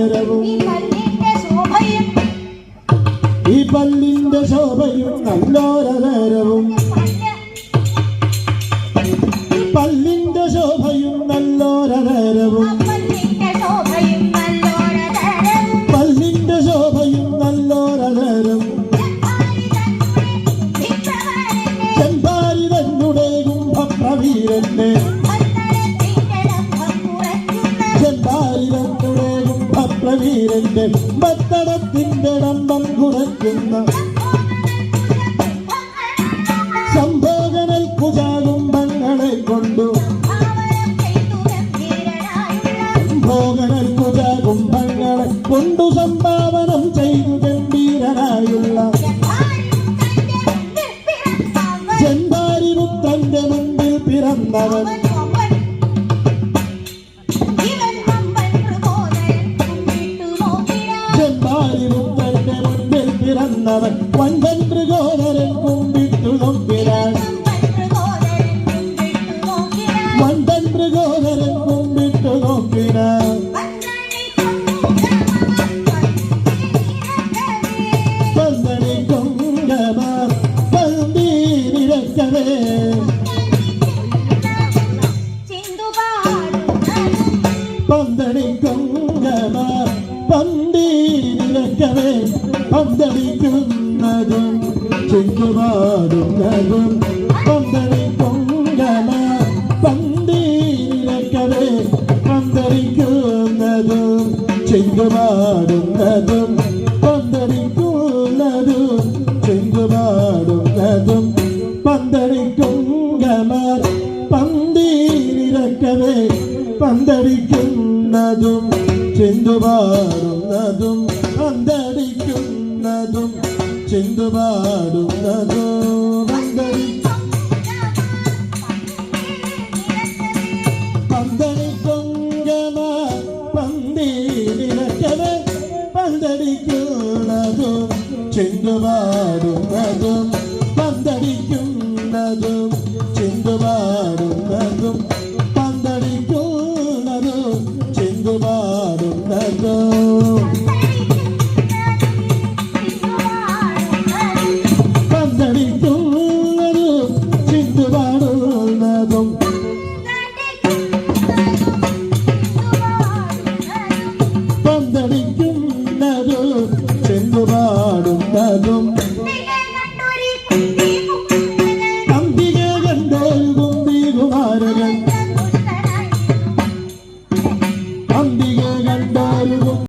നല്ലൊരതരവും ഈ പല്ലിന്റെ ശോഭയും നല്ലൊരതരവും പല്ലിന്റെ ശോഭയും നല്ലൊരതരവും പല്ലിന്റെ ശോഭയും നല്ലൊരതരം ചെമ്പാരി തന്നുടെ കുംഭപ്രവീരന്റെ ചെമ്പാരി തന്നുടെ കുംഭപ്രവീരന്റെ മത്തടത്തിന്റെ ഡംബം കുറയ്ക്കുന്ന സംഭോഗനൽ കുജാകുംഭങ്ങളെ കൊണ്ടു സംഭോഗനൽ കുജാകുംഭങ്ങളെ കൊണ്ടു സംഭാവനം ചെയ്തു ഗംഭീരനായുള്ള ചെമ്പാരി പുത്രന്റെ മുമ്പിൽ പിറന്നവൻ ചെമ്പാരി പുത്രന്റെ മുമ്പിൽ പിറന്നവൻ വൻപൻ മൃഗോദരൻ കുമ്പിട്ടു നോക്കിനാൻ വൻപൻ മൃഗോദരൻ കുമ്പിട്ടു നോക്കിനാൻ പന്തണി കൊങ്കമാർ പന്തീരിരക്കവേ പന്തണി കൊങ്കമാർ പന്തീരിരക്കവേ പന്തടിക്കുന്നതും ചെങ്കുപാടുന്നതും പന്തടി കൊങ്കമാർ പന്തീരിരക്കവേ പന്തടിക്കുന്നതും ചെങ്കുപാടുന്നതും പന്തടിക്കുന്നതും ചെങ്കുപാടുന്നതും പന്തടി കൊങ്കമാർ പന്തീരിരക്കവേ പന്തടിക്കുന്നതും ചെന്തുപാടുന്നതും പന്തടിക്കുന്നതും ചെന്തുപാടുന്നതും പന്തടി കൊങ്കമാർ പന്തീരിരക്കവേ പന്തടിക്കുന്നതും ചെന്തുപാടുന്നതും പന്തടിക്കുന്നതും ചെന്തുപാടുന്നതും പന്തടിക്കുന്നതും ചെന്തുപാടുന്നതും പന്തടിക്കുന്നതും ചെന്തുപാടുന്നതും പന്തടിക്കുന്നതും ചെന്തുപാടുന്നതും